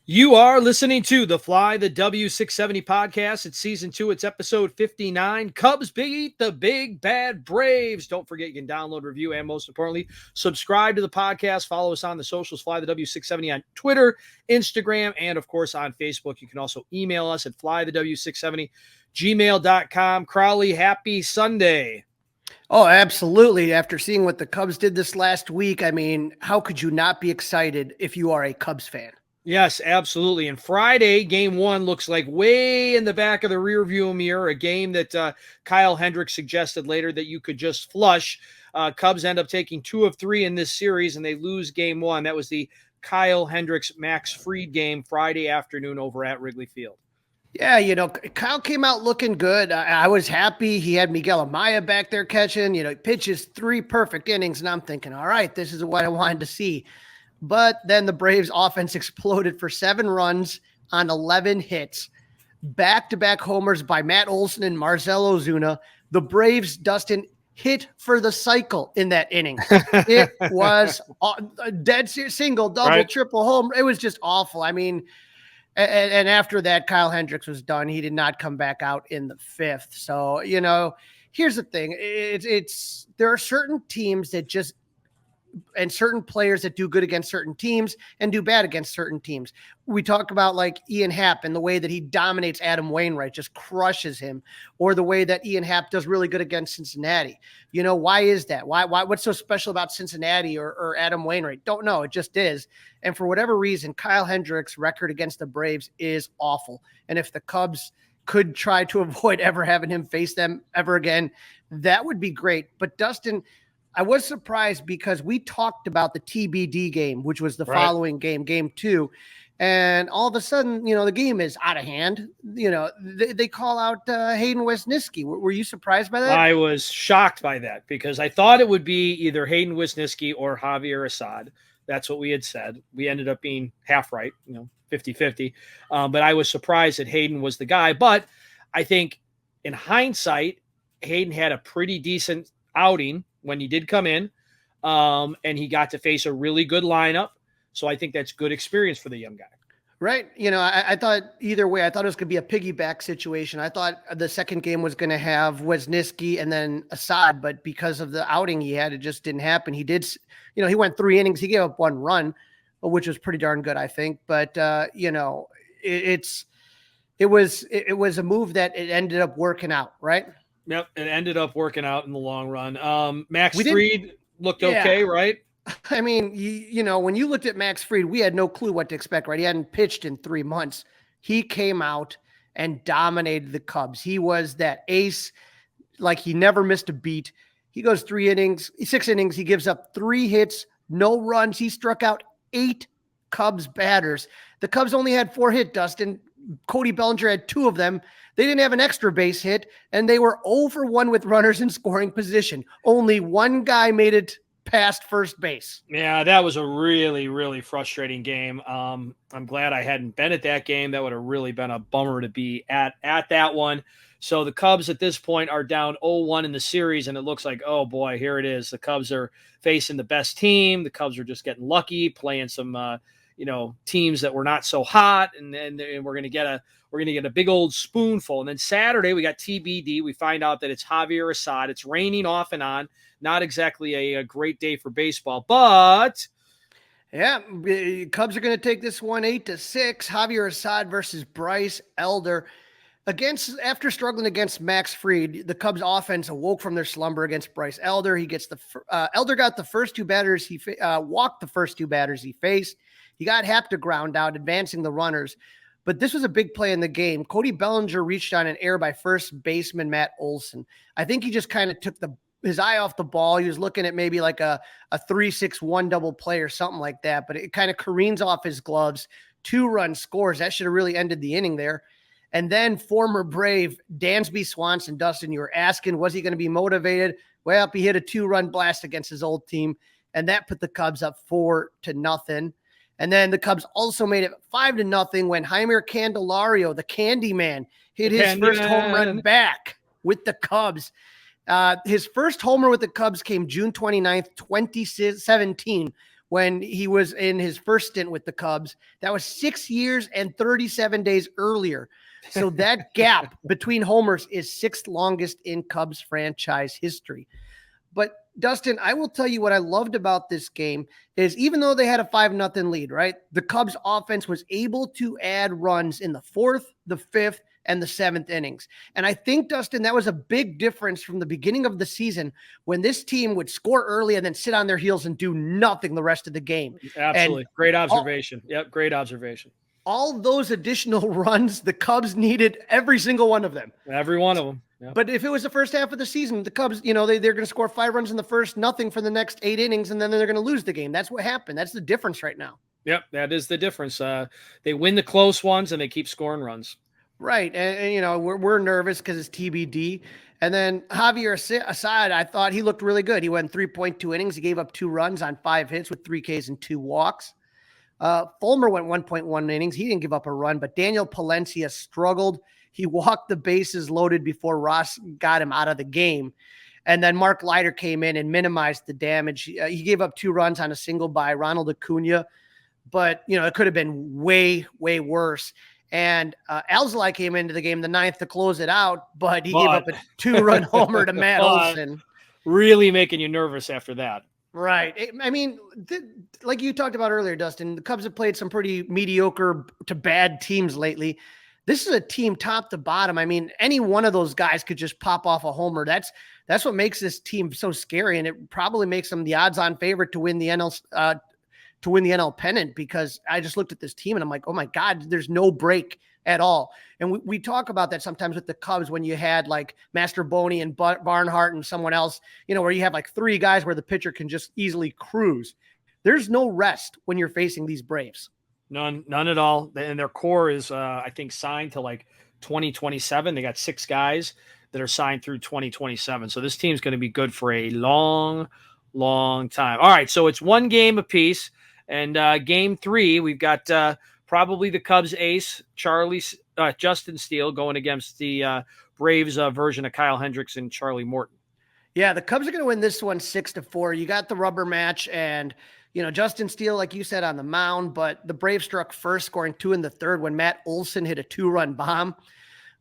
You are listening to the Fly the W670 podcast. It's season 2. It's episode 59. Cubs beat the big bad Braves. Don't forget you can download, review, and most importantly, subscribe to the podcast. Follow us on the socials, Fly the W670 on Twitter, Instagram, and of course on Facebook. You can also email us at flythew670 gmail.com. Crawly, happy Sunday. Oh, absolutely. After seeing what the Cubs did this last week, I mean, how could you not be excited if you are a Cubs fan? Yes, absolutely. And Friday, game 1 looks like way in the back of the rearview mirror, a game that Kyle Hendricks suggested later that you could just flush. Cubs end up taking 2 of 3 in this series, and they lose game 1. That was the Kyle Hendricks Max Fried game Friday afternoon over at Wrigley Field. Yeah, Kyle came out looking good. I was happy. He had Miguel Amaya back there catching. He pitches 3 perfect innings, and I'm thinking, all right, this is what I wanted to see. But then the Braves offense exploded for 7 runs on 11 hits, back-to-back homers by Matt Olson and Marcell Ozuna. The Braves, Dustin, hit for the cycle in that inning. It was a dead single, double, right, triple home. It was just awful. I mean, and after that, Kyle Hendricks was done. He did not come back out in the 5th. So, here's the thing. There are certain teams that just – and certain players that do good against certain teams and do bad against certain teams. We talk about like Ian Happ and the way that he dominates Adam Wainwright, just crushes him, or the way that Ian Happ does really good against Cincinnati. Why is that? Why, what's so special about Cincinnati or Adam Wainwright? Don't know. It just is. And for whatever reason, Kyle Hendricks' record against the Braves is awful. And if the Cubs could try to avoid ever having him face them ever again, that would be great. But Dustin, I was surprised because we talked about the TBD game, which was the following game, game 2. And all of a sudden, the game is out of hand. They call out Hayden Wesneski. Were you surprised by that? I was shocked by that because I thought it would be either Hayden Wesneski or Javier Assad. That's what we had said. We ended up being half right, 50-50. But I was surprised that Hayden was the guy. But I think in hindsight, Hayden had a pretty decent outing when he did come in, and he got to face a really good lineup. So I think that's good experience for the young guy. Right. I thought either way, I thought it was going to be a piggyback situation. I thought the second game was going to have Wesneski and then Assad, but because of the outing he had, it just didn't happen. He did, he went 3 innings. He gave up 1 run, which was pretty darn good, I think. But, it was a move that it ended up working out, right? Yep, it ended up working out in the long run. Max Fried looked okay, right? I mean, when you looked at Max Fried, we had no clue what to expect, right? He hadn't pitched in 3 months. He came out and dominated the Cubs. He was that ace, like he never missed a beat. He goes 6 innings. He gives up 3 hits, no runs. He struck out 8 Cubs batters. The Cubs only had 4 hits, Dustin. Cody Bellinger had 2 of them. They didn't have an extra base hit, and they were 0 for 1 with runners in scoring position. Only 1 guy made it past first base. Yeah, that was a really, really frustrating game. I'm glad I hadn't been at that game. That would have really been a bummer to be at that one. So the Cubs at this point are down 0-1 in the series, and it looks like, oh boy, here it is. The Cubs are facing the best team. The Cubs are just getting lucky, playing some teams that were not so hot, and we're gonna get a big old spoonful. And then Saturday we got TBD. We find out that it's Javier Assad. It's raining off and on. Not exactly a great day for baseball, but yeah, Cubs are going to take this one 8-6. Javier Assad versus Bryce Elder. After struggling against Max Fried, the Cubs offense awoke from their slumber against Bryce Elder. Elder got the first 2 batters. He walked the first 2 batters he faced. He got Happ to ground out, advancing the runners. But this was a big play in the game. Cody Bellinger reached on an error by first baseman Matt Olson. I think he just kind of took his eye off the ball. He was looking at maybe like a 3-6-1 double play or something like that, but it kind of careens off his gloves. 2-run scores. That should have really ended the inning there. And then former Brave Dansby Swanson, Dustin, you were asking, was he going to be motivated? Well, he hit a 2-run blast against his old team, and that put the Cubs up 4-0. And then the Cubs also made it 5-0 when Jaime Candelario, the Candyman, hit his first home run back with the Cubs. His first homer with the Cubs came June 29th, 2017, when he was in his first stint with the Cubs. That was 6 years and 37 days earlier. So that gap between homers is sixth longest in Cubs franchise history. But Dustin, I will tell you what I loved about this game is even though they had a 5-0 lead, right? The Cubs offense was able to add runs in the fourth, the fifth, and the seventh innings. And I think, Dustin, that was a big difference from the beginning of the season when this team would score early and then sit on their heels and do nothing the rest of the game. Absolutely. And great observation. Yep. Great observation. All those additional runs, the Cubs needed every single one of them. Every one of them. Yep. But if it was the first half of the season, the Cubs, they're going to score 5 runs in the first, nothing for the next 8 innings, and then they're going to lose the game. That's what happened. That's the difference right now. Yep, that is the difference. They win the close ones, and they keep scoring runs. Right, and we're nervous because it's TBD. And then Javier Assad, I thought he looked really good. He went 3.2 innings. He gave up 2 runs on 5 hits with 3 Ks and 2 walks. Fulmer went 1.1 innings. He didn't give up a run, but Daniel Palencia struggled. He walked the bases loaded before Ross got him out of the game. And then Mark Leiter came in and minimized the damage. He gave up 2 runs on a single by Ronald Acuna, but, it could have been way, way worse. And Alzolay came into the game the 9th to close it out, but he gave up a 2-run homer to Matt Olson. Really making you nervous after that. Right. Like you talked about earlier, Dustin, the Cubs have played some pretty mediocre to bad teams lately. This is a team top to bottom. I mean, any one of those guys could just pop off a homer. That's what makes this team so scary, and it probably makes them the odds-on favorite to win the NL pennant, because I just looked at this team and I'm like, oh my God, there's no break at all. And we talk about that sometimes with the Cubs when you had like Master Boney and Barnhart and someone else, where you have like 3 guys where the pitcher can just easily cruise. There's no rest when you're facing these Braves. None at all. And their core is, I think, signed to like 2027. They got 6 guys that are signed through 2027. So this team's going to be good for a long, long time. All right, so it's 1 game apiece. And game 3, we've got probably the Cubs ace, Justin Steele, going against the Braves version of Kyle Hendricks and Charlie Morton. Yeah, the Cubs are going to win this one 6-4. You got the rubber match, and Justin Steele, like you said, on the mound, but the Braves struck first, scoring 2 in the 3rd when Matt Olson hit a 2-run bomb.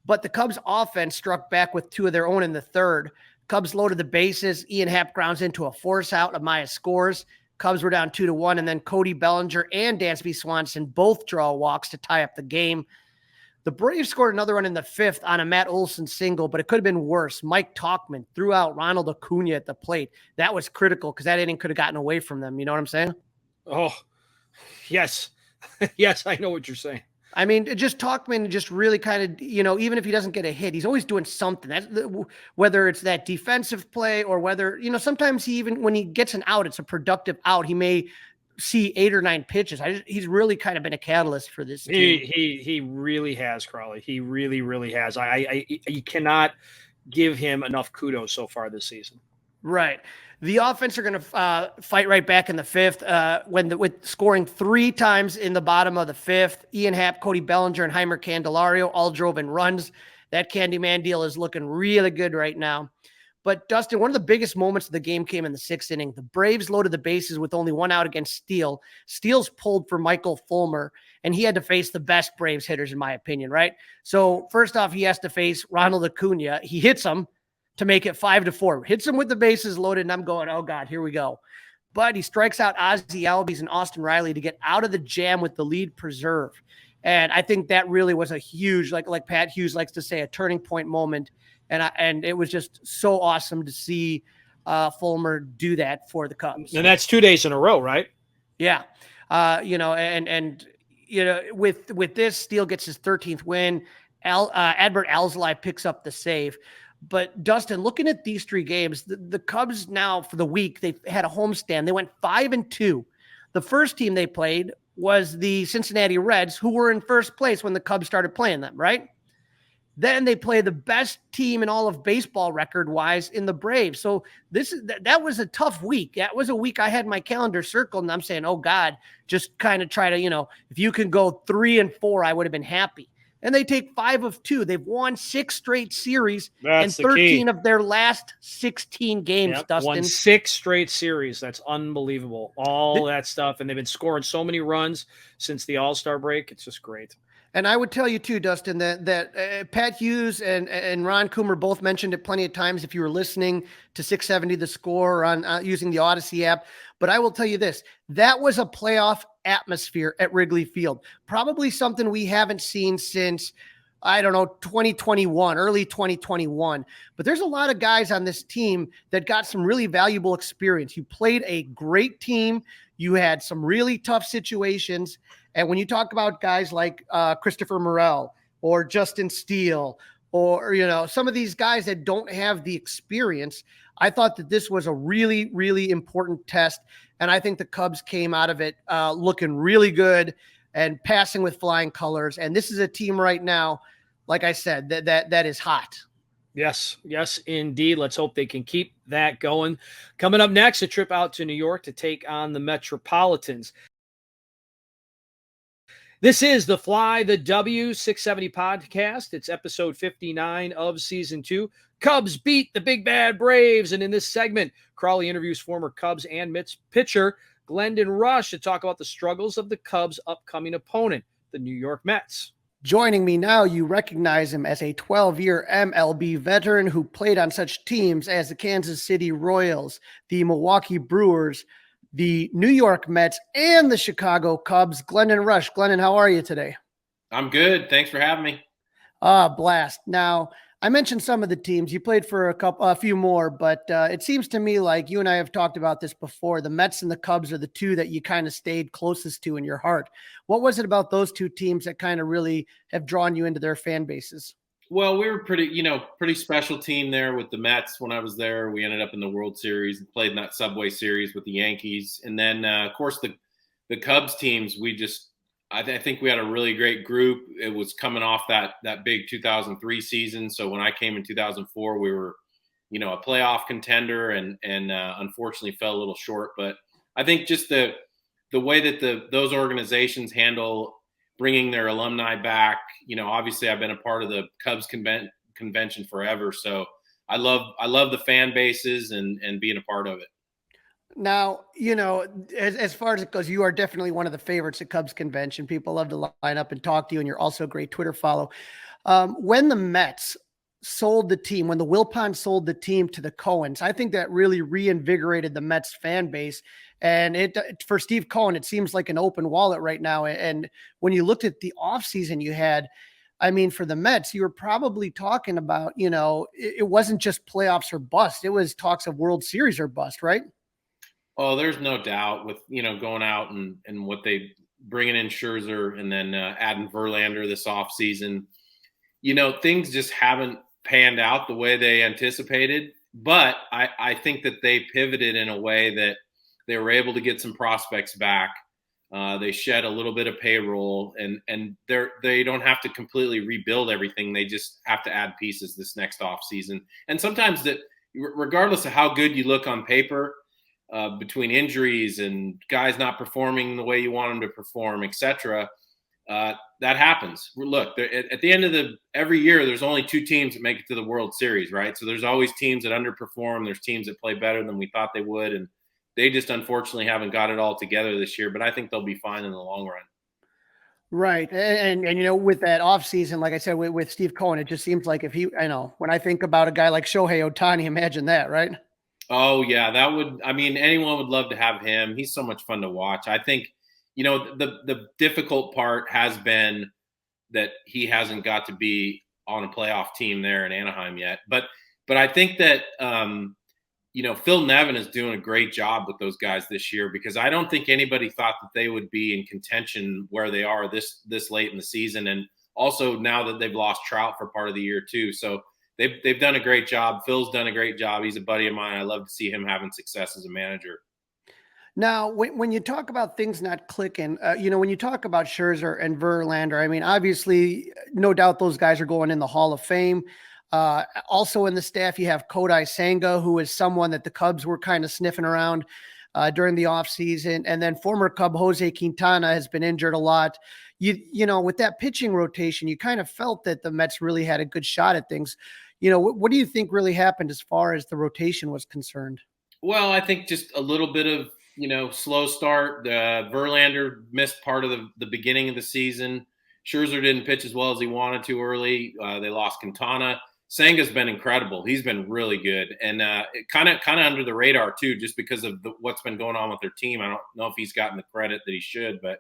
But the Cubs offense struck back with 2 of their own in the 3rd. Cubs loaded the bases. Ian Happ grounds into a force out. Amaya scores. Cubs were down 2-1, and then Cody Bellinger and Dansby Swanson both draw walks to tie up the game. The Braves scored another run in the 5th on a Matt Olson single, but it could have been worse. Mike Tauchman threw out Ronald Acuna at the plate. That was critical because that inning could have gotten away from them. You know what I'm saying? Oh, yes. Yes, I know what you're saying. I mean, just Tauchman just really kind of, even if he doesn't get a hit, he's always doing something. Whether it's that defensive play or whether, sometimes even when he gets an out, it's a productive out. He may see 8 or 9 pitches. He's really kind of been a catalyst for this team. He really has, Crawly. He really, really has. You cannot give him enough kudos so far this season. Right. The offense are going to fight right back in the 5th with scoring 3 times in the bottom of the 5th. Ian Happ, Cody Bellinger, and Heimer Candelario all drove in runs. That Candyman deal is looking really good right now. But, Dustin, one of the biggest moments of the game came in the 6th inning. The Braves loaded the bases with only 1 out against Steele. Steele's pulled for Michael Fulmer, and he had to face the best Braves hitters, in my opinion, right? So, first off, he has to face Ronald Acuna. He hits him to make it 5-4. Hits him with the bases loaded, and I'm going, oh, God, here we go. But he strikes out Ozzie Albies and Austin Riley to get out of the jam with the lead preserved. And I think that really was a huge, like Pat Hughes likes to say, a turning point moment. And it was just so awesome to see Fulmer do that for the Cubs. And that's 2 days in a row, right? Yeah. With this, Steele gets his 13th win. Adbert Alzolay picks up the save. But Dustin, looking at these 3 games, the Cubs now for the week, they had a homestand. They went 5-2. The first team they played was the Cincinnati Reds, who were in first place when the Cubs started playing them, right? Then they play the best team in all of baseball record-wise in the Braves. So that was a tough week. That was a week I had my calendar circled, and I'm saying, oh, God, just kind of try to, if you can go 3-4, I would have been happy. and they take 5 of 2. They've won 6 straight series and That's the 13 key. of their last 16 games, Yep. Dustin. Won 6 straight series. That's unbelievable. All that stuff. And they've been scoring so many runs since the All-Star break. It's just great. And I would tell you too, Dustin, that Pat Hughes and Ron Coomer both mentioned it plenty of times if you were listening to 670 The Score on using the Audacy app. But I will tell you this, that was a playoff atmosphere at Wrigley Field. Probably something we haven't seen since, I don't know, 2021, early 2021. But there's a lot of guys on this team that got some really valuable experience. You played a great team. You had some really tough situations. And when you talk about guys like Christopher Morel or Justin Steele or, some of these guys that don't have the experience, I thought that this was a really, really important test. And I think the Cubs came out of it looking really good and passing with flying colors. And this is a team right now, like I said, that is hot. Yes, indeed. Let's hope they can keep that going. Coming up next, a trip out to New York to take on the Metropolitans. This is the Fly the W 670 podcast. It's episode 59 of season 2. Cubs beat the big bad Braves. And in this segment, Crawly interviews former Cubs and Mets pitcher Glendon Rusch to talk about the struggles of the Cubs' upcoming opponent, the New York Mets. Joining me now, you recognize him as a 12-year MLB veteran who played on such teams as the Kansas City Royals, the Milwaukee Brewers, the New York Mets, and the Chicago Cubs. Glendon Rusch. Glendon, how are you today? I'm good. Thanks for having me. Blast. Now, I mentioned some of the teams. You played for a few more, but it seems to me like you and I have talked about this before. The Mets and the Cubs are the two that you kind of stayed closest to in your heart. What was it about those two teams that kind of really have drawn you into their fan bases? Well, we were pretty special team there with the Mets when I was there. We ended up in the World Series and played in that Subway Series with the Yankees. And then, of course, the Cubs teams, I think we had a really great group. It was coming off that big 2003 season. So when I came in 2004, we were, a playoff contender and unfortunately fell a little short. But I think just the way that those organizations handle bringing their alumni back, obviously I've been a part of the Cubs convention forever. So I love the fan bases and being a part of it. Now, as far as it goes, you are definitely one of the favorites at Cubs convention. People love to line up and talk to you, and you're also a great Twitter follow. When the Mets sold the team, when the Wilpons sold the team to the Cohens, I think that really reinvigorated the Mets fan base. And for Steve Cohen, it seems like an open wallet right now. And when you looked at the offseason you had, for the Mets, you were probably talking about, it wasn't just playoffs or bust. It was talks of World Series or bust, right? Oh, there's no doubt with, going out and what they bringing in Scherzer and then adding Verlander this offseason. Things just haven't panned out the way they anticipated. But I think that they pivoted in a way that they were able to get some prospects back. They shed a little bit of payroll and they don't have to completely rebuild everything. They just have to add pieces this next offseason. And sometimes that, regardless of how good you look on paper, between injuries and guys not performing the way you want them to perform, etc., that happens. Look, at the end of every year, there's only 2 teams that make it to the World Series, right? So there's always teams that underperform. There's teams that play better than we thought they would, and they just unfortunately haven't got it all together this year. But I think they'll be fine in the long run. Right. And with that offseason, like I said, with Steve Cohen, it just seems like when I think about a guy like Shohei Ohtani, imagine that, right? Oh, yeah, anyone would love to have him. He's so much fun to watch. I think, the difficult part has been that he hasn't got to be on a playoff team there in Anaheim yet. But I think that, Phil Nevin is doing a great job with those guys this year, because I don't think anybody thought that they would be in contention where they are this late in the season. And also now that they've lost Trout for part of the year too. So they've done a great job. Phil's done a great job. He's a buddy of mine. I love to see him having success as a manager. Now, when you talk about things not clicking, when you talk about Scherzer and Verlander, obviously, no doubt those guys are going in the Hall of Fame. Also in the staff, you have Kodai Senga, who is someone that the Cubs were kind of sniffing around. during the offseason. And then former Cub Jose Quintana has been injured a lot. You know, with that pitching rotation, you kind of felt that the Mets really had a good shot at things. You know, what do you think really happened as far as the rotation was concerned? Well, I think just a little bit of, slow start. Verlander missed part of the beginning of the season. Scherzer didn't pitch as well as he wanted to early. They lost Quintana. Senga's been incredible. He's been really good, and kind of under the radar too, just because of what's been going on with their team. I don't know if he's gotten the credit that he should, but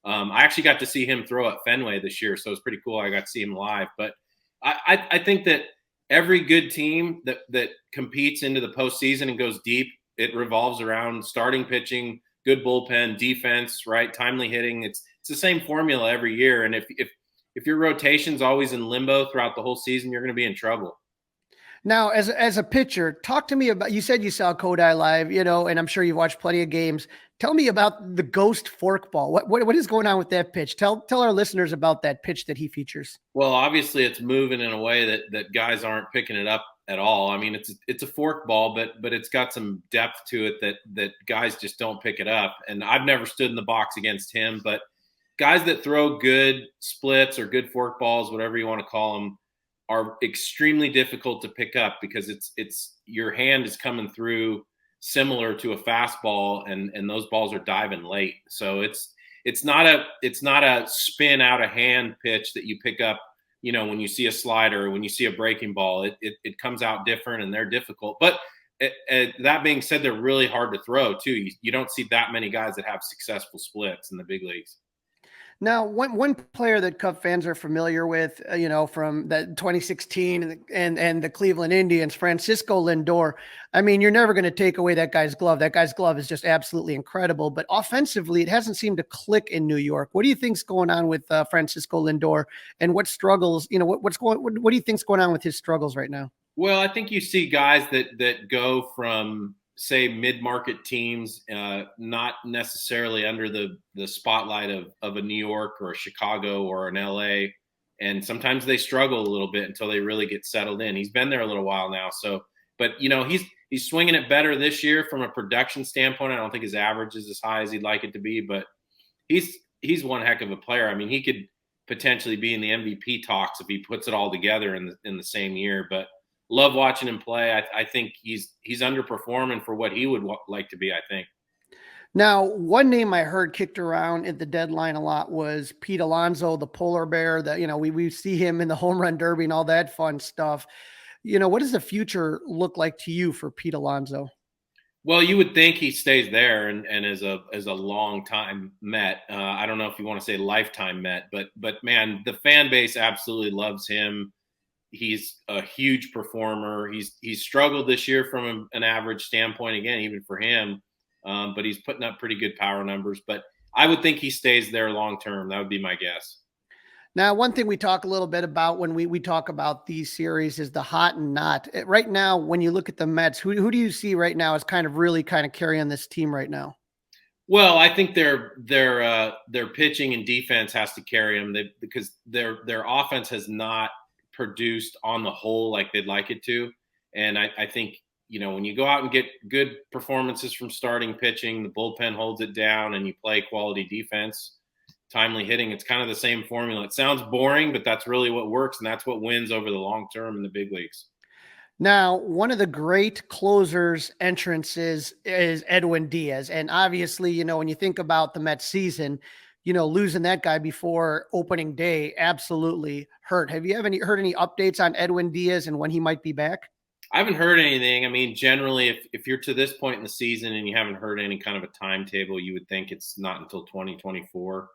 I actually got to see him throw at Fenway this year, so it's pretty cool. I got to see him live. But I think that every good team that competes into the postseason and goes deep, it revolves around starting pitching, good bullpen, defense, right, timely hitting. It's the same formula every year, and if your rotation's always in limbo throughout the whole season, you're going to be in trouble. Now, as a pitcher, talk to me about, you said you saw Kodai live, and I'm sure you've watched plenty of games. Tell me about the ghost forkball. What is going on with that pitch? Tell our listeners about that pitch that he features. Well, obviously it's moving in a way that guys aren't picking it up at all. I mean, it's a forkball, but it's got some depth to it that guys just don't pick it up. And I've never stood in the box against him, but guys that throw good splits or good forkballs, whatever you want to call them, are extremely difficult to pick up because it's your hand is coming through similar to a fastball, and those balls are diving late. So it's not a spin out of hand pitch that you pick up, when you see a slider, when you see a breaking ball. It comes out different, and they're difficult. But that being said, they're really hard to throw too. You don't see that many guys that have successful splits in the big leagues. Now, one player that Cub fans are familiar with, from that 2016 and the Cleveland Indians, Francisco Lindor. I mean, you're never going to take away that guy's glove. That guy's glove is just absolutely incredible. But offensively, it hasn't seemed to click in New York. What do you think's going on with Francisco Lindor, and what struggles? What do you think's going on with his struggles right now? Well, I think you see guys that go from, say, mid-market teams, not necessarily under the spotlight of a New York or a Chicago or an LA. And sometimes they struggle a little bit until they really get settled in. He's been there a little while now. So, but he's swinging it better this year from a production standpoint. I don't think his average is as high as he'd like it to be, but he's one heck of a player. I mean, he could potentially be in the MVP talks if he puts it all together in the same year, but love watching him play. I think he's underperforming for what he would like to be, I think. Now, one name I heard kicked around at the deadline a lot was Pete Alonso, the polar bear. That we see him in the home run derby and all that fun stuff. What does the future look like to you for Pete Alonso? Well, you would think he stays there and as a long time Met. I don't know if you want to say lifetime Met, but man, the fan base absolutely loves him. He's a huge performer. He's struggled this year from an average standpoint, again, even for him. But he's putting up pretty good power numbers. But I would think he stays there long term. That would be my guess. Now, one thing we talk a little bit about when we talk about these series is the hot and not. Right now, when you look at the Mets, who do you see right now as really carrying this team right now? Well, I think their pitching and defense has to carry them because their offense has not produced on the whole like they'd like it to. And I think, when you go out and get good performances from starting pitching, the bullpen holds it down, and you play quality defense, timely hitting, it's kind of the same formula. It sounds boring, but that's really what works, and that's what wins over the long term in the big leagues. Now, one of the great closers entrances is Edwin Diaz. And obviously, when you think about the Mets season, losing that guy before opening day absolutely hurt. Have you heard any updates on Edwin Diaz and when he might be back? I haven't heard anything. I mean, generally, if you're to this point in the season and you haven't heard any kind of a timetable, you would think it's not until 2024.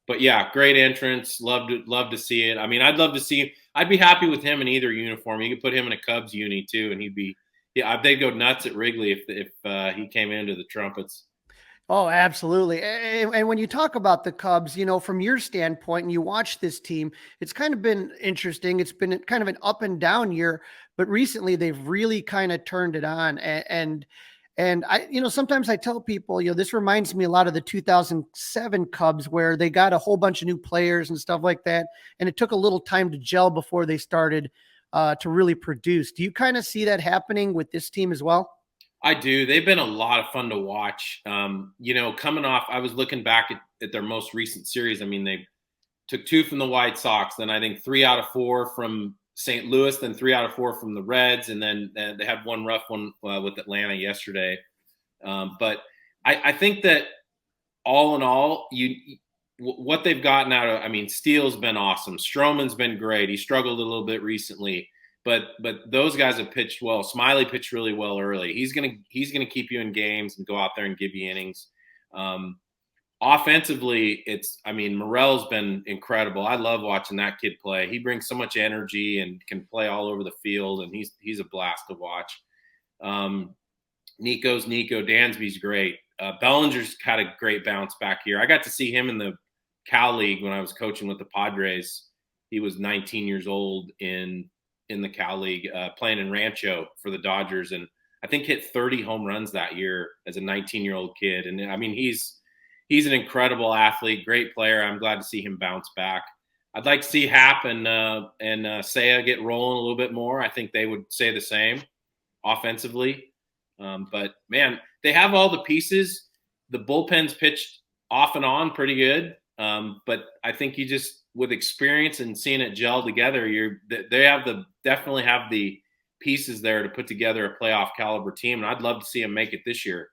But yeah, great entrance. Love to see it. I mean, I'd be happy with him in either uniform. You could put him in a Cubs uni too, and they'd go nuts at Wrigley if he came into the Trumpets. Oh, absolutely. And when you talk about the Cubs, from your standpoint, and you watch this team, it's kind of been interesting. It's been kind of an up and down year, but recently they've really kind of turned it on. And I, sometimes I tell people, this reminds me a lot of the 2007 Cubs, where they got a whole bunch of new players and stuff like that. And it took a little time to gel before they started to really produce. Do you kind of see that happening with this team as well? I do. They've been a lot of fun to watch. Coming off, I was looking back at their most recent series. I mean, they took 2 from the White Sox, then I think 3 out of 4 from St. Louis, then 3 out of 4 from the Reds, and then they had one rough one with Atlanta yesterday. But I think that all in all, what they've gotten out of, I mean, Steele's been awesome. Stroman's been great. He struggled a little bit recently, but those guys have pitched well. Smiley pitched really well early. He's gonna keep you in games and go out there and give you innings. Offensively, Morel's been incredible. I love watching that kid play. He brings so much energy and can play all over the field, and he's a blast to watch. Nico's Nico. Dansby's great. Bellinger's had a great bounce back here. I got to see him in the Cal League when I was coaching with the Padres. He was 19 years old in the Cal League, playing in Rancho for the Dodgers, and I think hit 30 home runs that year as a 19-year-old kid. And I mean, he's an incredible athlete, great player. I'm glad to see him bounce back. I'd like to see Hap and Seiya get rolling a little bit more. I think they would say the same offensively. But man, they have all the pieces. The bullpen's pitched off and on pretty good. But I think you just, with experience and seeing it gel together, they definitely have the pieces there to put together a playoff caliber team. And I'd love to see them make it this year.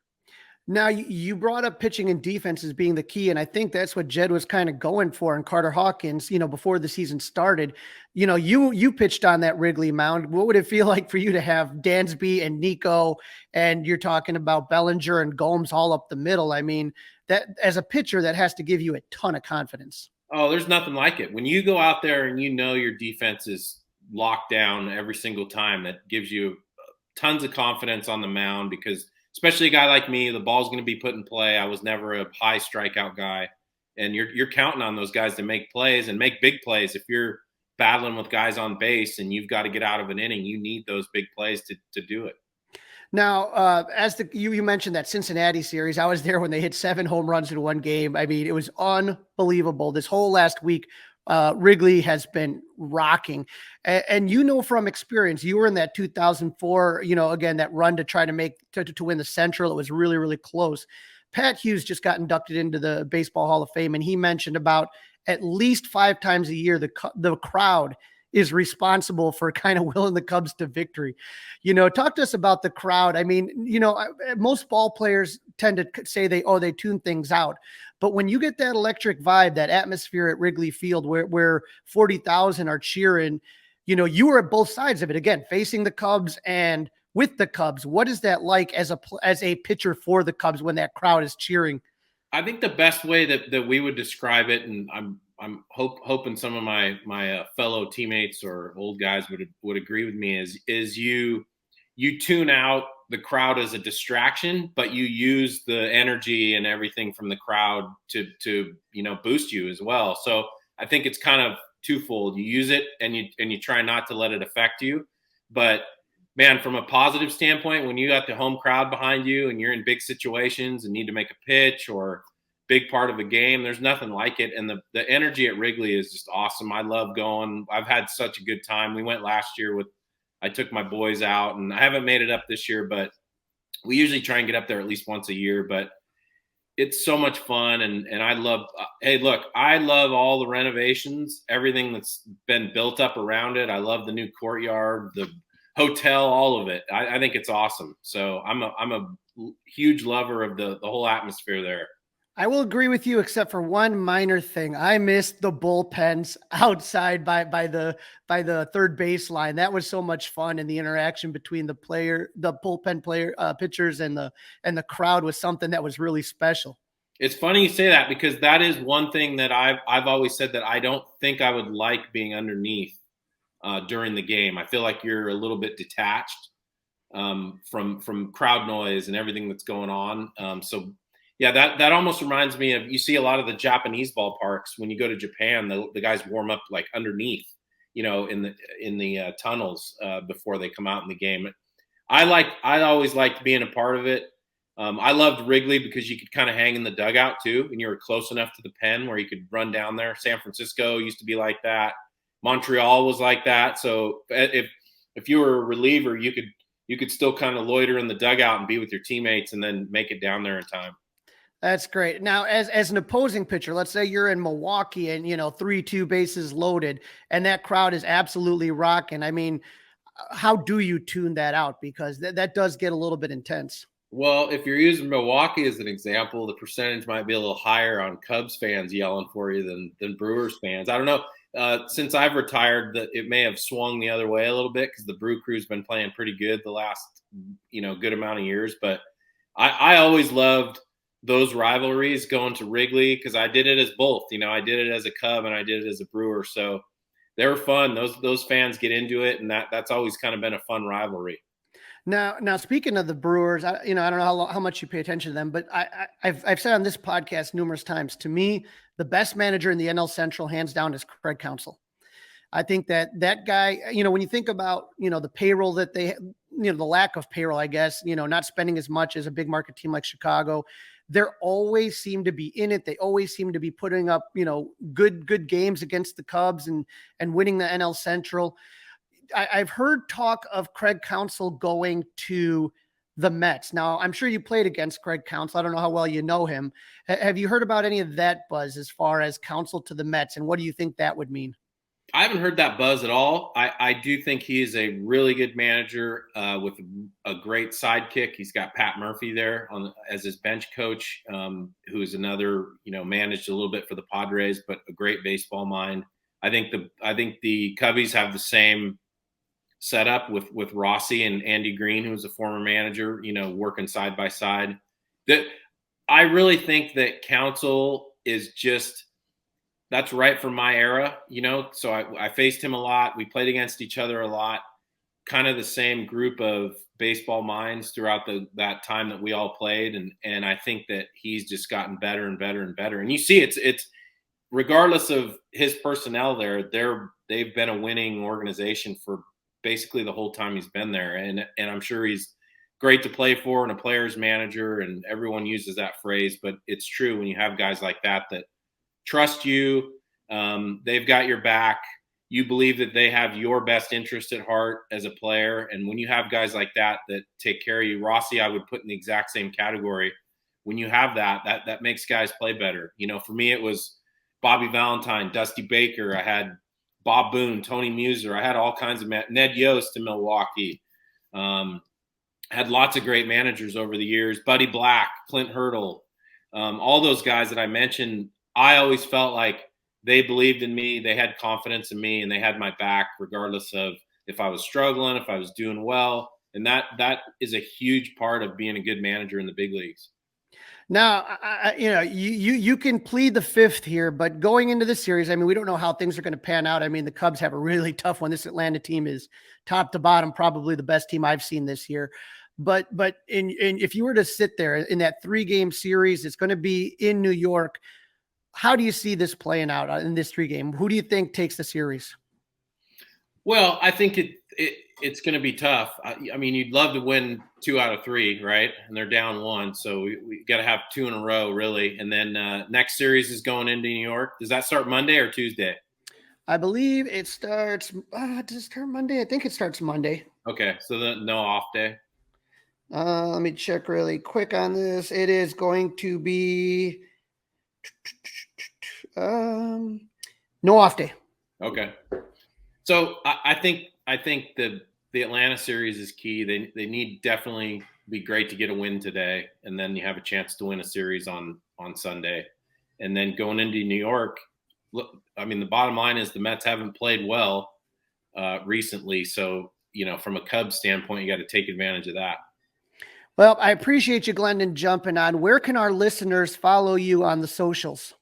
Now, you brought up pitching and defense as being the key, and I think that's what Jed was kind of going for in Carter Hawkins, before the season started. You pitched on that Wrigley mound. What would it feel like for you to have Dansby and Nico, and you're talking about Bellinger and Gomes all up the middle? I mean, that as a pitcher, that has to give you a ton of confidence. Oh, there's nothing like it. When you go out there and your defense is locked down every single time, that gives you tons of confidence on the mound, because especially a guy like me, the ball's going to be put in play. I was never a high strikeout guy, and you're counting on those guys to make plays and make big plays. If you're battling with guys on base and you've got to get out of an inning, you need those big plays to do it. Now, you mentioned that Cincinnati series, I was there when they hit 7 home runs in one game. I mean, it was unbelievable. This whole last week, Wrigley has been rocking. And from experience, you were in that 2004, again, that run to try to win the Central. It was really, really close. Pat Hughes just got inducted into the Baseball Hall of Fame, and he mentioned about at least 5 times a year, the crowd is responsible for kind of willing the Cubs to victory. Talk to us about the crowd. I mean, most ball players tend to say they tune things out. But when you get that electric vibe, that atmosphere at Wrigley Field where 40,000 are cheering, you were at both sides of it, again, facing the Cubs and with the Cubs. What is that like as a pitcher for the Cubs when that crowd is cheering? I think the best way that we would describe it, and I'm hoping some of my fellow teammates or old guys would agree with me, is you tune out the crowd as a distraction, but you use the energy and everything from the crowd to boost you as well. So I think it's kind of twofold. You use it and you try not to let it affect you. But man, from a positive standpoint, when you got the home crowd behind you and you're in big situations and need to make a pitch or big part of a game, there's nothing like it. And the energy at Wrigley is just awesome. I love going. I've had such a good time. We went last year I took my boys out, and I haven't made it up this year, but we usually try and get up there at least once a year. But it's so much fun, and I love I love all the renovations, everything that's been built up around it. I love the new courtyard, the hotel, all of it. I think it's awesome. So I'm a huge lover of the whole atmosphere there. I will agree with you, except for one minor thing. I missed the bullpens outside by the third baseline. That was so much fun, and the interaction between the bullpen pitchers and the crowd was something that was really special. It's funny you say that, because that is one thing that I've always said, that I don't think I would like being underneath during the game. I feel like you're a little bit detached from crowd noise and everything that's going on. So. Yeah, that almost reminds me of, you see a lot of the Japanese ballparks when you go to Japan, the guys warm up like underneath, in the tunnels before they come out in the game. I always liked being a part of it. I loved Wrigley because you could kind of hang in the dugout too, and you were close enough to the pen where you could run down there. San Francisco used to be like that. Montreal was like that. So if you were a reliever, you could you could still kind of loiter in the dugout and be with your teammates and then make it down there in time. That's great. Now, as an opposing pitcher, let's say you're in Milwaukee and, 3-2 bases loaded and that crowd is absolutely rocking. I mean, how do you tune that out? Because that does get a little bit intense. Well, if you're using Milwaukee as an example, the percentage might be a little higher on Cubs fans yelling for you than Brewers fans. I don't know. Since I've retired, that it may have swung the other way a little bit because the Brew Crew's been playing pretty good the last, good amount of years. But I always loved those rivalries going to Wrigley because I did it as both. I did it as a Cub and I did it as a Brewer. So they were fun. Those fans get into it, and that's always kind of been a fun rivalry. Now, speaking of the Brewers, I don't know how much you pay attention to them, but I've said on this podcast numerous times, to me, the best manager in the NL Central, hands down, is Craig Counsell. I think that guy, when you think about, the payroll that they, the lack of payroll, I guess, not spending as much as a big market team like Chicago, they always seem to be in it. They always seem to be putting up, good games against the Cubs and winning the NL Central. I've heard talk of Craig Counsell going to the Mets. Now, I'm sure you played against Craig Counsell. I don't know how well you know him. Have you heard about any of that buzz as far as Counsell to the Mets? And what do you think that would mean? I haven't heard that buzz at all. I do think he is a really good manager with a great sidekick. He's got Pat Murphy there as his bench coach, who is another, managed a little bit for the Padres, but a great baseball mind. I think the Cubbies have the same setup with Rossi and Andy Green, who was a former manager, working side by side. That I really think that Counsell is just, that's right from my era, so I faced him a lot. We played against each other a lot, kind of the same group of baseball minds throughout that time that we all played. And I think that he's just gotten better and better and better. And you see it's regardless of his personnel there, they've been a winning organization for basically the whole time he's been there. And I'm sure he's great to play for and a player's manager, and everyone uses that phrase, but it's true when you have guys like that trust you. They've got your back. You believe that they have your best interest at heart as a player. And when you have guys like that take care of you, Rossi, I would put in the exact same category. When you have that makes guys play better. For me, it was Bobby Valentine, Dusty Baker. I had Bob Boone, Tony Muser. I had all kinds of Ned Yost in Milwaukee. Had lots of great managers over the years. Buddy Black, Clint Hurdle, all those guys that I mentioned. I always felt like they believed in me. They had confidence in me, and they had my back regardless of if I was struggling, if I was doing well. And that is a huge part of being a good manager in the big leagues. Now, you can plead the fifth here, but going into this series, I mean, we don't know how things are going to pan out. I mean, the Cubs have a really tough one. This Atlanta team is top to bottom, probably the best team I've seen this year. But if you were to sit there in that 3-game series, it's going to be in New York. How do you see this playing out in this 3-game? Who do you think takes the series? Well, I think it's going to be tough. I mean, you'd love to win 2 out of 3, right? And they're down 1. So we got to have 2 in a row, really. And then next series is going into New York. Does that start Monday or Tuesday? I believe it starts does it start Monday? I think it starts Monday. Okay. So no off day. Let me check really quick on this. It is going to be no off day. Okay. So I think the Atlanta series is key. They need definitely be great to get a win today, and then you have a chance to win a series on Sunday. And then going into New York, look, I mean, the bottom line is the Mets haven't played well recently. So, from a Cubs standpoint, you got to take advantage of that. Well, I appreciate you, Glendon, jumping on. Where can our listeners follow you on the socials?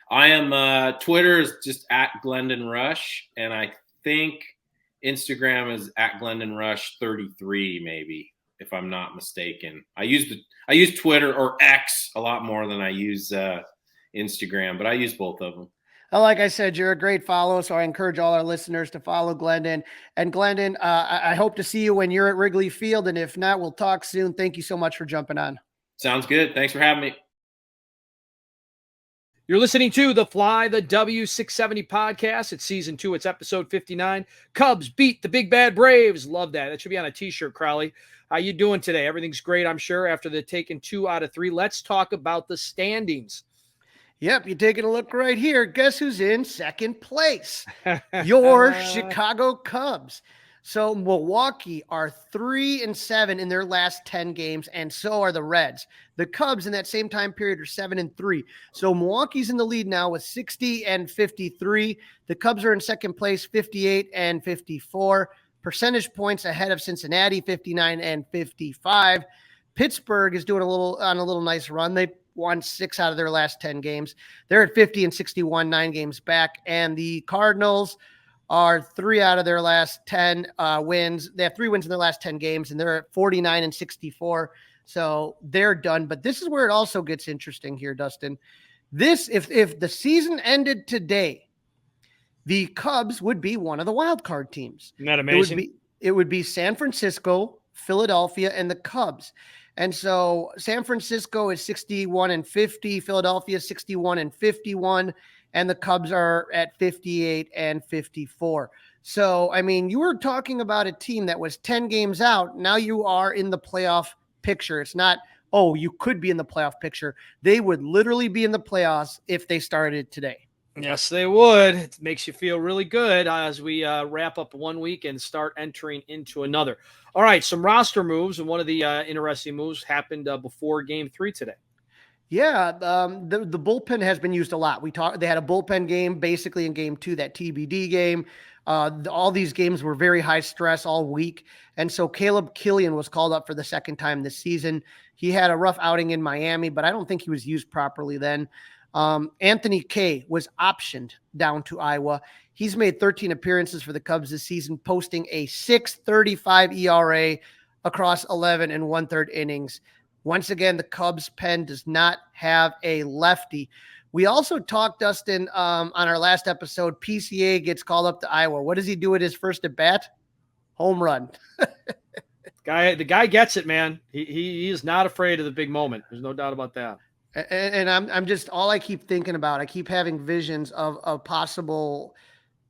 I am Twitter is just at Glendon Rusch, and I think Instagram is at Glendon Rusch 33, maybe, if I'm not mistaken. I use Twitter or X a lot more than I use Instagram, but I use both of them. Well, like I said, you're a great follow, so I encourage all our listeners to follow Glendon. And Glendon, I hope to see you when you're at Wrigley Field, and if not, we'll talk soon. Thank you so much for jumping on. Sounds good. Thanks for having me. You're listening to the Fly the W670 podcast. It's season 2. It's episode 59. Cubs beat the Big Bad Braves. Love that. That should be on a t-shirt, Crawly. How you doing today? Everything's great, I'm sure, after the taking 2 out of 3. Let's talk about the standings. Yep, you're taking a look right here. Guess who's in second place? Your Chicago Cubs. So Milwaukee are 3-7 in their last 10 games, and so are the Reds. The Cubs in that same time period are 7-3. So Milwaukee's in the lead now with 60 and 53. The Cubs are in second place, 58 and 54. Percentage points ahead of Cincinnati, 59 and 55. Pittsburgh is doing a little nice run. They won 6 out of their last 10 games. They're at 50 and 61, 9 games back. And the Cardinals are 3 out of their last 10 wins. They have 3 wins in their last 10 games, and they're at 49 and 64. So they're done. But this is where it also gets interesting here, Dustin. If the season ended today, the Cubs would be one of the wild card teams. Isn't that amazing? It would be San Francisco, Philadelphia, and the Cubs. And so San Francisco is 61 and 50, Philadelphia 61 and 51, and the Cubs are at 58 and 54. So, I mean, you were talking about a team that was 10 games out. Now you are in the playoff picture. It's not, oh, you could be in the playoff picture. They would literally be in the playoffs if they started today. Yes, they would. It makes you feel really good as we wrap up one week and start entering into another. All right, some roster moves, and one of the interesting moves happened before Game 3 today. Yeah, the bullpen has been used a lot. They had a bullpen game basically in Game 2, that TBD game. All these games were very high stress all week, and so Caleb Kilian was called up for the second time this season. He had a rough outing in Miami, but I don't think he was used properly then. Anthony Kay was optioned down to Iowa. He's made 13 appearances for the Cubs this season, posting a 6.35 ERA across 11 and 1/3 innings. Once again, the Cubs pen does not have a lefty. We also talked, Dustin, on our last episode. PCA gets called up to Iowa. What does he do at his first at bat? Home run. The guy gets it, man. He is not afraid of the big moment. There's no doubt about that. And I'm just, all I keep thinking about, I keep having visions of possible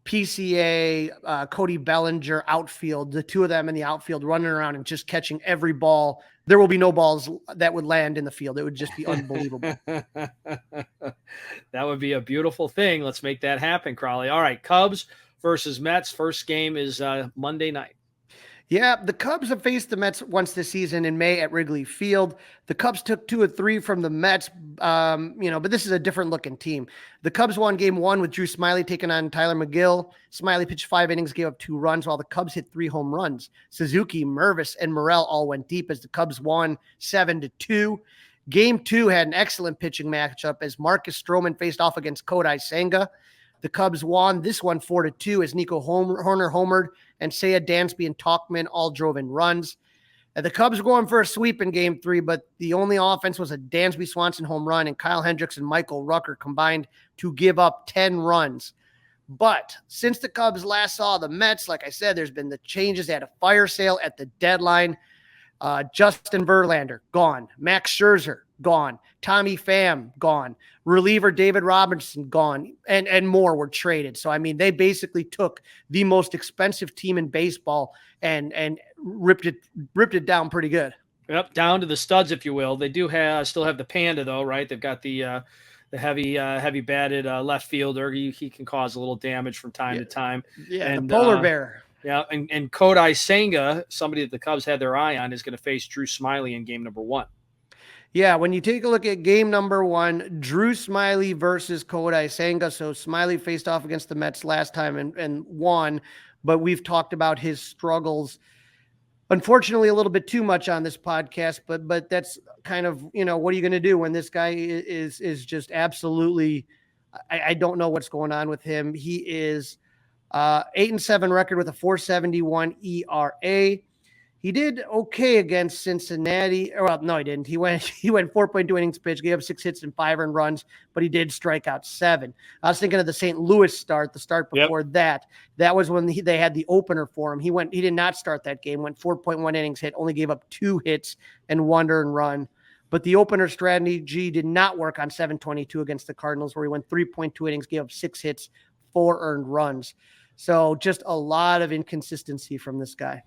PCA, Cody Bellinger outfield, the two of them in the outfield running around and just catching every ball. There will be no balls that would land in the field. It would just be unbelievable. That would be a beautiful thing. Let's make that happen, Crawly. All right, Cubs versus Mets. First game is Monday night. Yeah, the Cubs have faced the Mets once this season in May at Wrigley Field. The Cubs took 2 of 3 from the Mets, but this is a different looking team. The Cubs won Game 1 with Drew Smyly taking on Tyler McGill. Smyly pitched 5 innings, gave up 2 runs, while the Cubs hit 3 home runs. Suzuki, Mervis, and Morel all went deep as the Cubs won 7-2. Game 2 had an excellent pitching matchup as Marcus Stroman faced off against Kodai Senga. The Cubs won this one 4-2 as Nico Horner homered, and Seiya Dansby and Talkman all drove in runs. The Cubs were going for a sweep in Game 3, but the only offense was a Dansby Swanson home run, and Kyle Hendricks and Michael Rucker combined to give up 10 runs. But since the Cubs last saw the Mets, like I said, there's been the changes. They had a fire sale at the deadline. Justin Verlander, gone. Max Scherzer, gone. Tommy Pham, gone. Reliever David Robinson, gone. And more were traded. So, I mean, they basically took the most expensive team in baseball and ripped it down pretty good. Yep, down to the studs, if you will. They do still have the Panda, though, right? They've got the heavy batted left fielder. He can cause a little damage from time to time. Yeah, and the polar bear. Yeah, and Kodai Senga, somebody that the Cubs had their eye on, is going to face Drew Smyly in game number 1. Yeah, when you take a look at game number 1, Drew Smyly versus Kodai Senga. So Smyly faced off against the Mets last time and won, but we've talked about his struggles, unfortunately, a little bit too much on this podcast, but that's kind of, what are you going to do when this guy is just absolutely, I don't know what's going on with him. He is 8-7 record with a 4.71 ERA. He did okay against Cincinnati. Well, no, he didn't. He went 4.2 innings pitched, gave up 6 hits and 5 earned runs, but he did strike out 7. I was thinking of the St. Louis start, the start before that. That was when they had the opener for him. He did not start that game, went 4.1 innings hit, only gave up 2 hits and 1 earned run. But the opener strategy did not work on 7/22 against the Cardinals, where he went 3.2 innings, gave up 6 hits, 4 earned runs. So just a lot of inconsistency from this guy.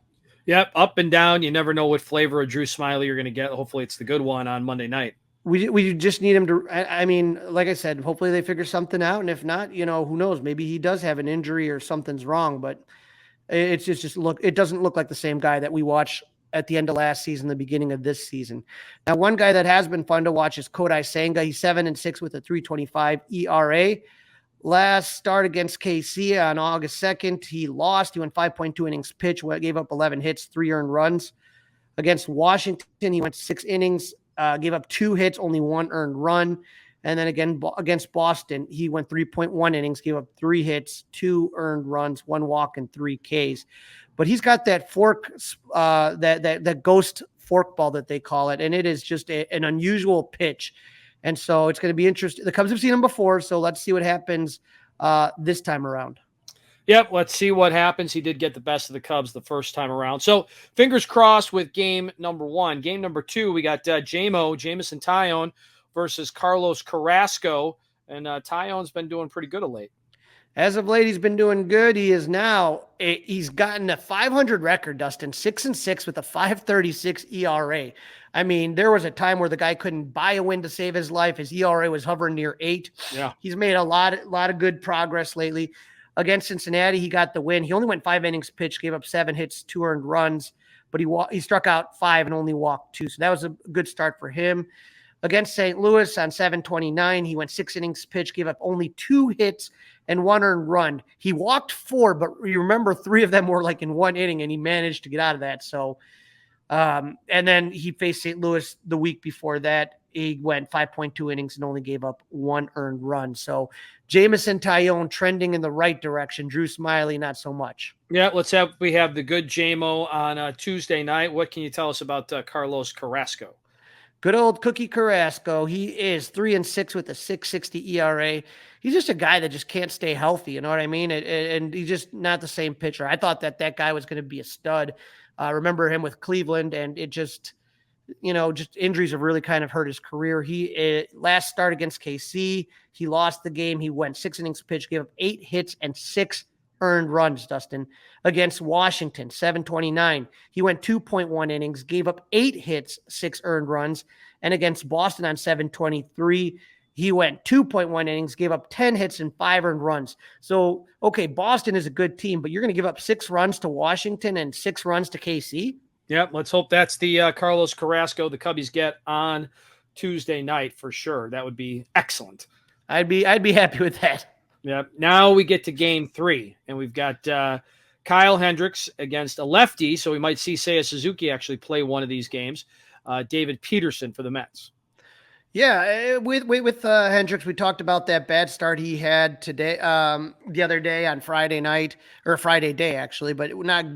Yep, up and down. You never know what flavor of Drew Smiley you're going to get. Hopefully it's the good one on Monday night. We just need him to, I mean, like I said, hopefully they figure something out. And if not, who knows, maybe he does have an injury or something's wrong, but it's just it doesn't look like the same guy that we watched at the end of last season, the beginning of this season. Now, one guy that has been fun to watch is Kodai Senga. He's 7-6 with a 3.25 ERA. Last start against KC on August 2nd, he lost. He went 5.2 innings pitched, gave up 11 hits, 3 earned runs. Against Washington, he went 6 innings, gave up 2 hits, only 1 earned run. And then again, against Boston, he went 3.1 innings, gave up 3 hits, 2 earned runs, 1 walk, and 3 Ks. But he's got that fork, that ghost fork ball that they call it, and it is just an unusual pitch. And so it's going to be interesting. The Cubs have seen him before, so let's see what happens this time around. Yep, let's see what happens. He did get the best of the Cubs the first time around. So fingers crossed with game number 1. Game number 2, we got Jamison Tyone versus Carlos Carrasco. And Tyone's been doing pretty good of late. As of late, he's been doing good. He is now, he's gotten a 500 record, Dustin, 6-6 with a 5.36 ERA. I mean, there was a time where the guy couldn't buy a win to save his life. His ERA was hovering near 8. Yeah. He's made a lot of good progress lately. Against Cincinnati, he got the win. He only went 5 innings pitched, gave up 7 hits, 2 earned runs, but he struck out 5 and only walked 2. So that was a good start for him. Against St. Louis on 7/29, he went 6 innings pitched, gave up only 2 hits and 1 earned run. He walked 4, but you remember 3 of them were like in 1 inning, and he managed to get out of that. So, and then he faced St. Louis the week before that. He went 5.2 innings and only gave up 1 earned run. So Jamison Tyone trending in the right direction. Drew Smiley, not so much. Yeah, we have the good JMO on Tuesday night. What can you tell us about Carlos Carrasco? Good old Cookie Carrasco. He is 3-6 with a 6.60 ERA. He's just a guy that just can't stay healthy. You know what I mean? And he's just not the same pitcher. I thought that guy was going to be a stud. I remember him with Cleveland, and it just injuries have really kind of hurt his career. He last start against KC, he lost the game. He went 6 innings pitched, gave up 8 hits and 6 earned runs, Dustin. Against Washington, 7/29, he went 2.1 innings, gave up 8 hits, 6 earned runs. And against Boston on 7/23, he went 2.1 innings, gave up 10 hits and 5 earned runs. So, okay, Boston is a good team, but you're going to give up 6 runs to Washington and 6 runs to KC? Yep, let's hope that's the Carlos Carrasco the Cubbies get on Tuesday night for sure. That would be excellent. I'd be happy with that. Yep. Now we get to game 3, and we've got Kyle Hendricks against a lefty, so we might see Seiya Suzuki actually play one of these games. David Peterson for the Mets. Yeah, with Hendricks, we talked about that bad start he had today, the other day on Friday night, or Friday day actually, but not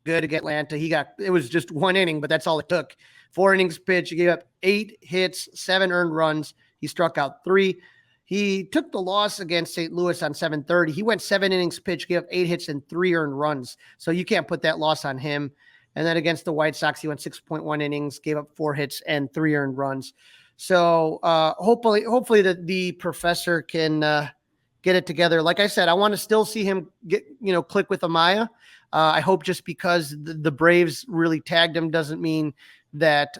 good against Atlanta. It was just 1 inning, but that's all it took. 4 innings pitched. He gave up 8 hits, 7 earned runs. He struck out 3. He took the loss against St. Louis on 7/30. He went 7 innings pitched, gave up 8 hits and 3 earned runs. So you can't put that loss on him. And then against the White Sox, he went 6.1 innings, gave up 4 hits and 3 earned runs. So hopefully the professor can get it together. Like I said, I want to still see him click with Amaya. I hope just because the Braves really tagged him doesn't mean that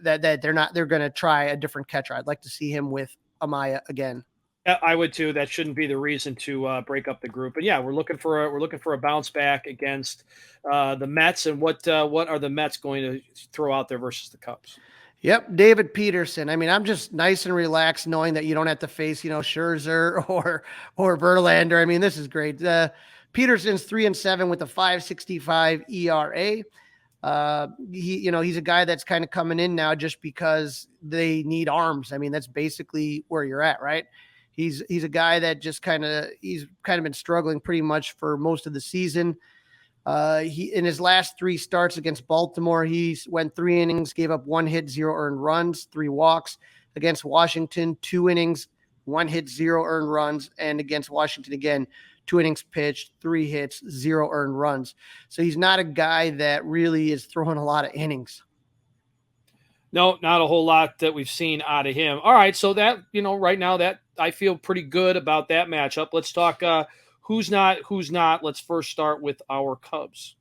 they're going to try a different catcher. I'd like to see him with Amaya again. Yeah, I would too. That shouldn't be the reason to break up the group. But yeah, we're looking for a bounce back against the Mets. And what are the Mets going to throw out there versus the Cubs? Yep, David Peterson. I mean, I'm just nice and relaxed knowing that you don't have to face Scherzer or Verlander. I mean, this is great. Peterson's 3-7 with a 5.65 ERA. He's a guy that's kind of coming in now just because they need arms. I mean, that's basically where you're at, right? He's a guy that he's kind of been struggling pretty much for most of the season. He in his last 3 starts against Baltimore, he went 3 innings, gave up 1 hit, 0 earned runs, 3 walks. Against Washington, 2 innings, 1 hit, 0 earned runs, and against Washington again, 2 innings pitched, 3 hits, 0 earned runs. So he's not a guy that really is throwing a lot of innings. No, not a whole lot that we've seen out of him. All right, so that right now that I feel pretty good about that matchup. Let's talk who's not. Let's first start with our Cubs.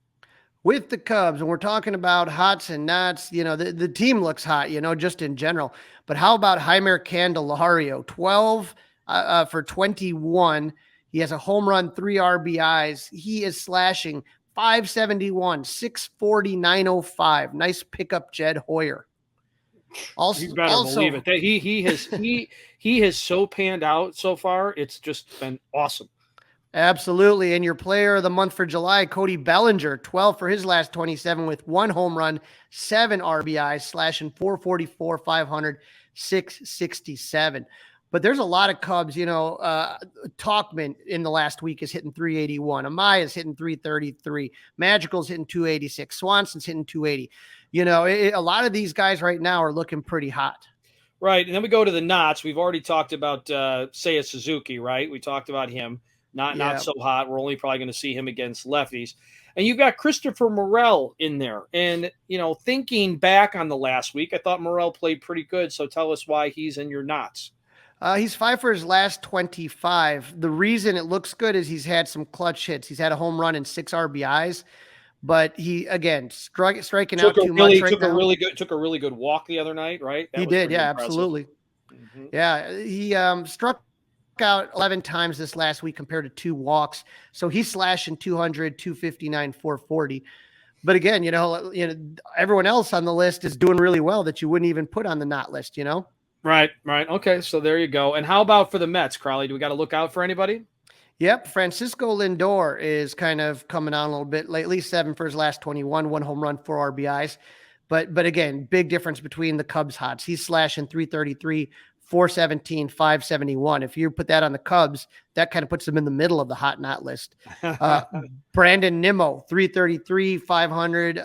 With the Cubs, and we're talking about hots and nots, the team looks hot, just in general. But how about Jeimer Candelario? 12 for 21. He has a home run, 3 RBIs. He is slashing 571, 640, 905. Nice pickup, Jed Hoyer. You better believe it. He has so panned out so far. It's just been awesome. Absolutely. And your player of the month for July, Cody Bellinger, 12 for his last 27 with 1 home run, 7 RBIs, slashing 444, 500, 667. But there's a lot of Cubs, Talkman in the last week is hitting 381. Amaya's hitting 333. Magical's hitting 286. Swanson's hitting 280. A lot of these guys right now are looking pretty hot. Right. And then we go to the knots. We've already talked about Seiya Suzuki, right? We talked about him. Not so hot. We're only probably going to see him against lefties. And you've got Christopher Morel in there. And, thinking back on the last week, I thought Morel played pretty good. So tell us why he's in your knots. He's 5 for his last 25. The reason it looks good is he's had some clutch hits. He's had a home run and 6 RBIs. But he, again, striking out too much right now. Took a really good walk the other night, right? He did, yeah, impressive. Absolutely. Mm-hmm. Yeah, he struck out 11 times this last week compared to 2 walks. So he's slashing 200, 259, 440. But again, everyone else on the list is doing really well that you wouldn't even put on the not list, Right. Okay, so there you go. And how about for the Mets, Crawly? Do we got to look out for anybody? Yep, Francisco Lindor is kind of coming on a little bit lately. 7 for his last 21, 1 home run, 4 RBIs. But again, big difference between the Cubs hots. He's slashing 333, 417, 571. If you put that on the Cubs, that kind of puts them in the middle of the hot not list. Brandon Nimmo, 333, 500,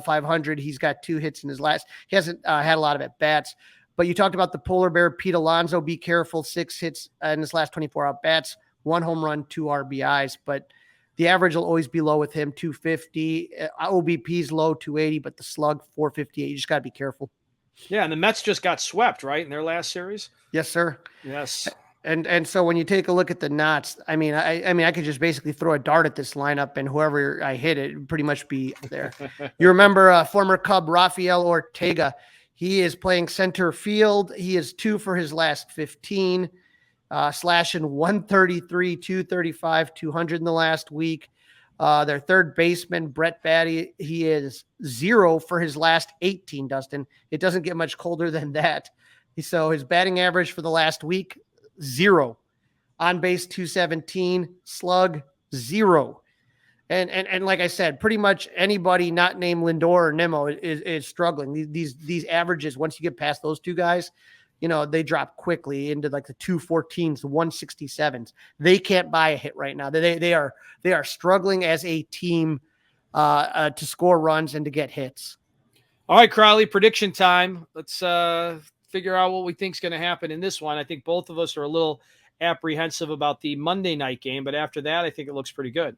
500. He's got 2 hits in his last. He hasn't had a lot of at-bats. But you talked about the polar bear, Pete Alonso. Be careful, 6 hits in his last 24 at-bats, 1 home run, 2 RBIs. But the average will always be low with him, 250. OBP's low, 280, but the slug, 458. You just got to be careful. Yeah, and the Mets just got swept, right, in their last series? Yes, sir. Yes. And so when you take a look at the knots, I mean, I could just basically throw a dart at this lineup, and whoever I hit, it would pretty much be there. You remember former Cub Rafael Ortega. He is playing center field. He is 2 for his last 15, slashing 133, 235, 200 in the last week. Their third baseman, Brett Baty, he is 0 for his last 18, Dustin. It doesn't get much colder than that. So his batting average for the last week, 0. On base, 217. Slug, 0. And like I said, pretty much anybody not named Lindor or Nimmo is struggling. These averages, once you get past those 2 guys, they drop quickly into like the 214s, the 167s. They can't buy a hit right now. They are struggling as a team to score runs and to get hits. All right, Crawly, prediction time. Let's figure out what we think is going to happen in this one. I think both of us are a little apprehensive about the Monday night game, but after that, I think it looks pretty good.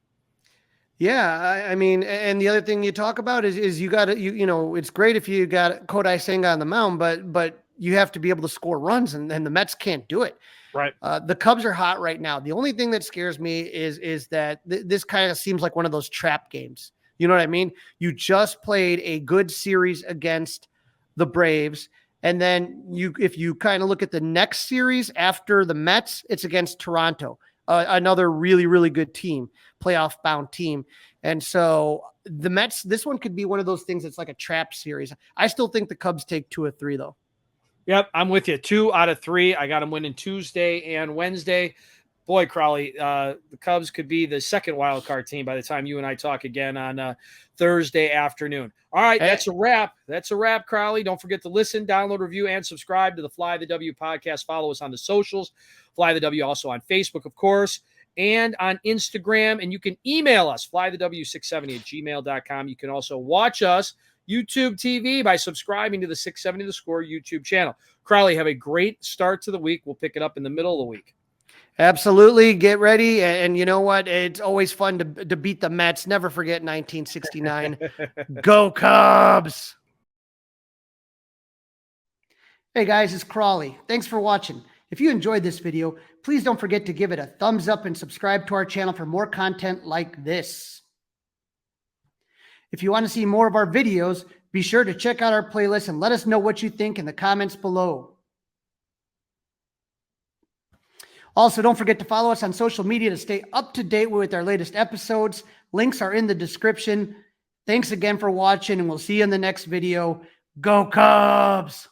Yeah, I mean, and the other thing you talk about is you got to, it's great if you got Kodai Senga on the mound, but you have to be able to score runs, and the Mets can't do it. Right. The Cubs are hot right now. The only thing that scares me is that this kind of seems like one of those trap games. You know what I mean? You just played a good series against the Braves, and then if you kind of look at the next series after the Mets, it's against Toronto. Another really, really good team, playoff-bound team. And so the Mets, this one could be one of those things that's like a trap series. I still think the Cubs take 2 of 3, though. Yep, I'm with you. 2 out of 3. I got them winning Tuesday and Wednesday. Boy, Crawly, the Cubs could be the second wild card team by the time you and I talk again on Thursday afternoon. All right, that's a wrap. That's a wrap, Crawly. Don't forget to listen, download, review, and subscribe to the Fly the W podcast. Follow us on the socials. Fly the W also on Facebook, of course, and on Instagram. And you can email us, flythew670@gmail.com. You can also watch us YouTube TV by subscribing to the 670 The Score YouTube channel. Crawly, have a great start to the week. We'll pick it up in the middle of the week. Absolutely. Get ready. And you know what? It's always fun to beat the Mets. Never forget 1969. Go Cubs. Hey guys, it's Crawly. Thanks for watching. If you enjoyed this video, please don't forget to give it a thumbs up and subscribe to our channel for more content like this. If you want to see more of our videos, be sure to check out our playlist and let us know what you think in the comments below. Also, don't forget to follow us on social media to stay up to date with our latest episodes. Links are in the description. Thanks again for watching, and we'll see you in the next video. Go Cubs!